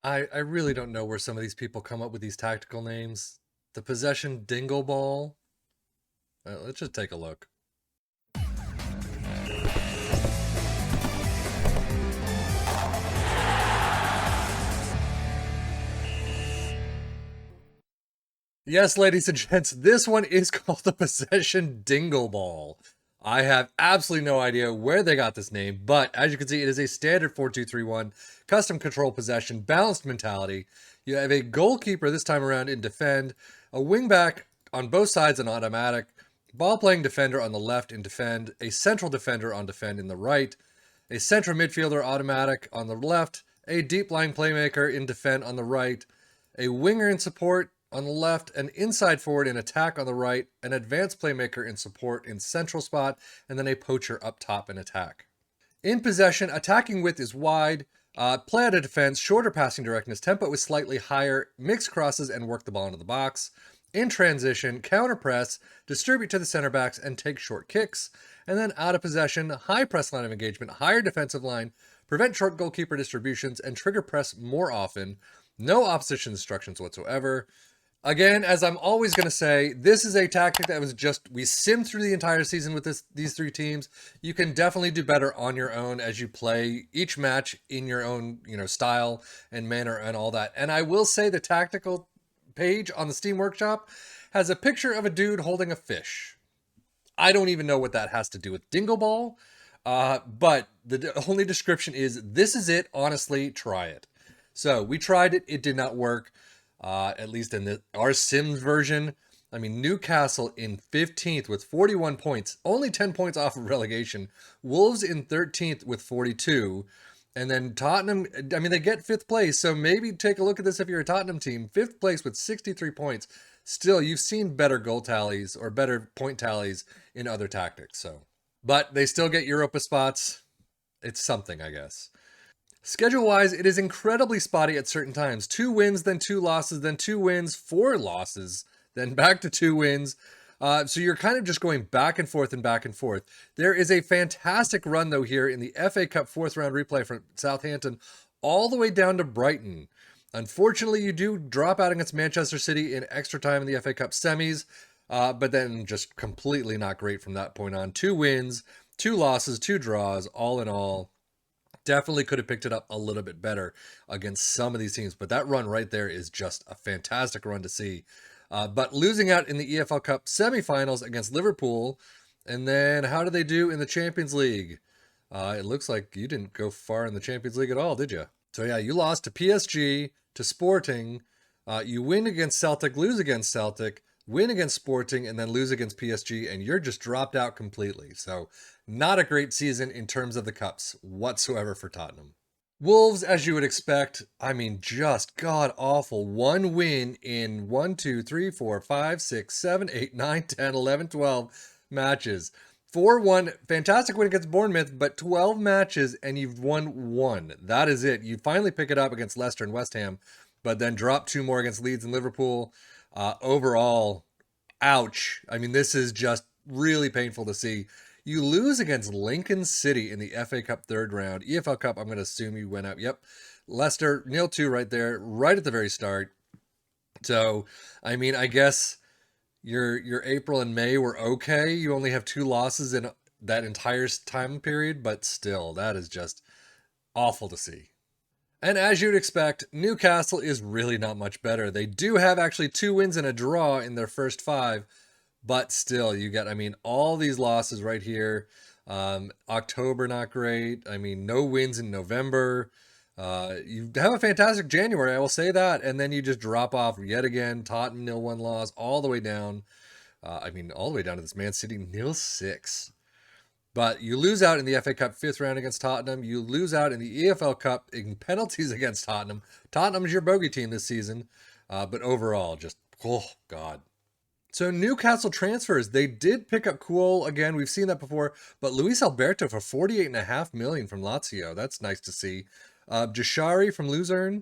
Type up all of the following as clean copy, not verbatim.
I really don't know where some of these people come up with these tactical names. The Posession.Dingleball. Let's just take a look. Yes, ladies and gents, this one is called the Posession.Dingleball. I have absolutely no idea where they got this name, but as you can see, it is a standard 4-2-3-1 custom control possession, balanced mentality. You have a goalkeeper this time around in defend, a wingback on both sides in automatic, ball playing defender on the left in defend, a central defender on defend in the right, a central midfielder automatic on the left, a deep line playmaker in defend on the right, a winger in support on the left, an inside forward in attack on the right, an advanced playmaker in support in central spot, and then a poacher up top in attack. In possession, attacking width is wide, play out of defense, shorter passing directness, tempo is slightly higher, mix crosses and work the ball into the box. In transition, counter press, distribute to the center backs and take short kicks. And then out of possession, high press line of engagement, higher defensive line, prevent short goalkeeper distributions, and trigger press more often. No opposition instructions whatsoever. Again, as I'm always going to say, this is a tactic that was just, we simmed through the entire season with these three teams. You can definitely do better on your own as you play each match in your own, style and manner and all that. And I will say the tactical page on the Steam Workshop has a picture of a dude holding a fish. I don't even know what that has to do with Dingleball, but the only description is, this is it, honestly, try it. So we tried it, it did not work. At least in our Sims version. I mean, Newcastle in 15th with 41 points, only 10 points off of relegation. Wolves in 13th with 42. And then Tottenham, I mean, they get 5th place. So maybe take a look at this if you're a Tottenham team. 5th place with 63 points. Still, you've seen better goal tallies or better point tallies in other tactics. So, but they still get Europa spots. It's something, I guess. Schedule wise, it is incredibly spotty at certain times. 2 wins, then 2 losses, then 2 wins, 4 losses, then back to 2 wins. So you're kind of just going back and forth and back and forth. There is a fantastic run, though, here in the FA Cup 4th round replay from Southampton all the way down to Brighton. Unfortunately, you do drop out against Manchester City in extra time in the FA Cup semis, but then just completely not great from that point on. 2 wins, 2 losses, 2 draws, all in all. Definitely could have picked it up a little bit better against some of these teams, but that run right there is just a fantastic run to see. But losing out in the EFL Cup semifinals against Liverpool, and then how did they do in the Champions League? It looks like you didn't go far in the Champions League at all, did you? So yeah, you lost to PSG, to Sporting. You win against Celtic, lose against Celtic, win against Sporting, and then lose against PSG, and you're just dropped out completely. So not a great season in terms of the cups whatsoever for Tottenham. Wolves, as you would expect, I mean, just god awful. 1 win in 1, 2, 3, 4, 5, 6, 7, 8, 9, 10, 11, 12 matches. 4-1, fantastic win against Bournemouth, but 12 matches and you've won 1. That is it. You finally pick it up against Leicester and West Ham, but then drop 2 more against Leeds and Liverpool. Overall, ouch. I mean, this is just really painful to see. You lose against Lincoln City in the FA Cup 3rd round. EFL Cup, I'm going to assume you went up. Yep. Leicester, 0-2 right there, right at the very start. So, I mean, I guess your April and May were okay. You only have 2 losses in that entire time period, but still, that is just awful to see. And as you'd expect, Newcastle is really not much better. They do have actually 2 wins and a draw in their first 5, but still, you get, I mean, all these losses right here. October, not great. I mean, no wins in November. You have a fantastic January, I will say that. And then you just drop off yet again. Tottenham 0-1 loss all the way down. I mean, all the way down to this Man City 0-6. But you lose out in the FA Cup 5th round against Tottenham. You lose out in the EFL Cup in penalties against Tottenham. Tottenham's your bogey team this season. But overall, just, oh, God. So Newcastle transfers, they did pick up Kuol again. We've seen that before, but Luis Alberto for 48.5 million from Lazio. That's nice to see. Jashari from Luzern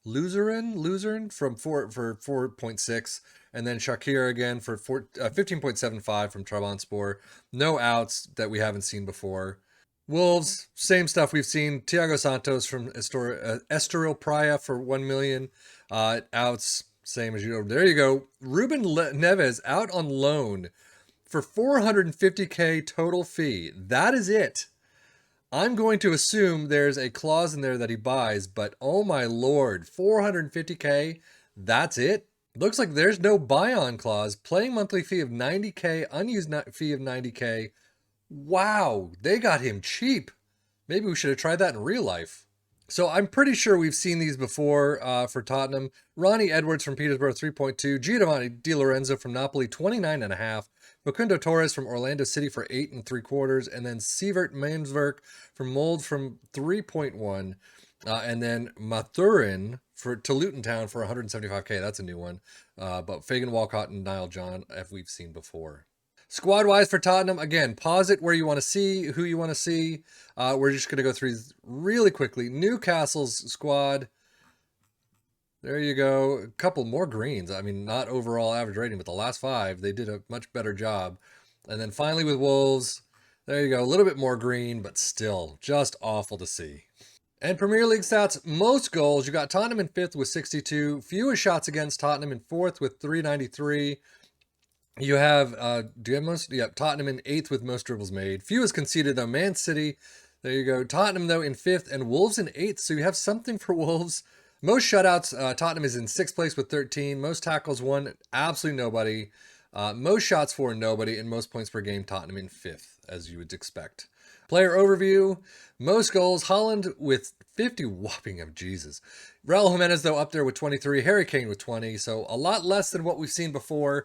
from 4.6, and then Shakir again for 15.75 from Trabzonspor. No outs that we haven't seen before. Wolves, same stuff we've seen. Thiago Santos from Estoril Praia for 1 million. Outs, same as you. There you go. Ruben Neves out on loan for 450K total fee. That is it. I'm going to assume there's a clause in there that he buys, but oh my lord, 450K, that's it? Looks like there's no buy-on clause. Playing monthly fee of 90K, unused fee of 90K. Wow, they got him cheap. Maybe we should have tried that in real life. So I'm pretty sure we've seen these before for Tottenham. Ronnie Edwards from Peterborough, 3.2. Giovanni Di Lorenzo from Napoli, 29.5. Facundo Torres from Orlando City for 8.75. And then Sievert Mansverk from Mold from 3.1. And then Mathurin to Luton Town for 175K. That's a new one. But Fagan Walcott and Niall John, if we've seen before. Squad-wise for Tottenham, again, pause it where you want to see, who you want to see. We're just going to go through these really quickly. Newcastle's squad. There you go. A couple more greens. I mean, not overall average rating, but the last 5, they did a much better job. And then finally with Wolves, there you go. A little bit more green, but still just awful to see. And Premier League stats, most goals. You got Tottenham in 5th with 62. Fewest shots against Tottenham in 4th with 393. You have, do you have most? Yeah, Tottenham in 8th with most dribbles made. Fewest conceded, though. Man City, there you go. Tottenham, though, in 5th, and Wolves in 8th, so you have something for Wolves. Most shutouts, Tottenham is in 6th place with 13. Most tackles won, absolutely nobody. Most shots for, nobody. And most points per game, Tottenham in 5th, as you would expect. Player overview, most goals, Haaland with 50, whopping of Jesus. Raul Jimenez, though, up there with 23. Harry Kane with 20, so a lot less than what we've seen before.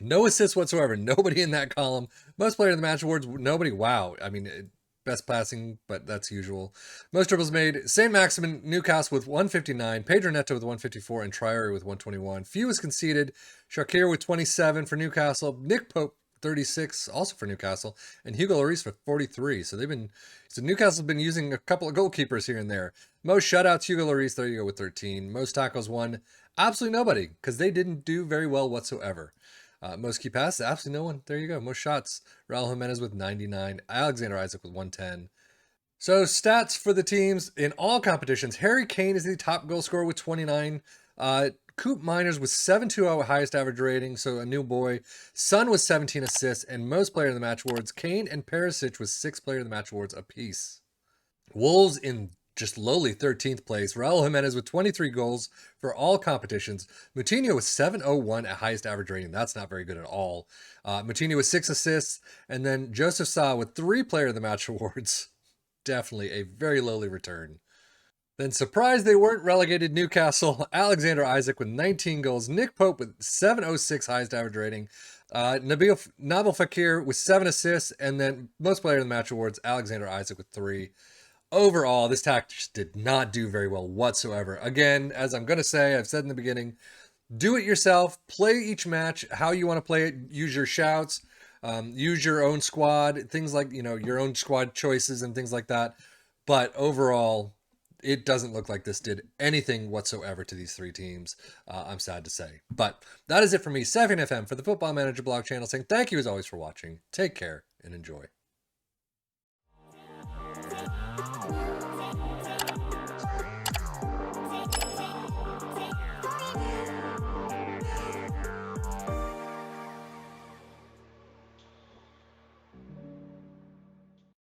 No assists whatsoever. Nobody in that column. Most player of the match awards, nobody. Wow. I mean, best passing, but that's usual. Most dribbles made. St. Maximin, Newcastle with 159. Pedro Neto with 154. And Traore with 121. Fewest conceded. Shakir with 27 for Newcastle. Nick Pope, 36, also for Newcastle. And Hugo Lloris for 43. So Newcastle's been using a couple of goalkeepers here and there. Most shutouts, Hugo Lloris, there you go, with 13. Most tackles won. Absolutely nobody, because they didn't do very well whatsoever. Most key passes, absolutely no one. There you go. Most shots, Raul Jimenez with 99. Alexander Isak with 110. So stats for the teams in all competitions. Harry Kane is the top goal scorer with 29. Coop Miners with 7.20 highest average rating, so a new boy. Son with 17 assists, and most player of the match awards. Kane and Perisic with 6 player of the match awards apiece. Wolves in just lowly 13th place. Raul Jimenez with 23 goals for all competitions. Moutinho with 7.01 at highest average rating. That's not very good at all. Moutinho with 6 assists. And then Joseph Sa with 3 player of the match awards. Definitely a very lowly return. Then surprised they weren't relegated, Newcastle. Alexander Isak with 19 goals. Nick Pope with 7.06 highest average rating. Nabil Fekir with 7 assists. And then most player of the match awards, Alexander Isak with 3. Overall, this tactic just did not do very well whatsoever. Again, as I'm going to say, I've said in the beginning, do it yourself. Play each match how you want to play it. Use your shouts. Use your own squad. Things like, your own squad choices and things like that. But overall, it doesn't look like this did anything whatsoever to these 3 teams. I'm sad to say. But that is it for me, Savvy FM, for the Football Manager blog channel, saying thank you as always for watching. Take care and enjoy.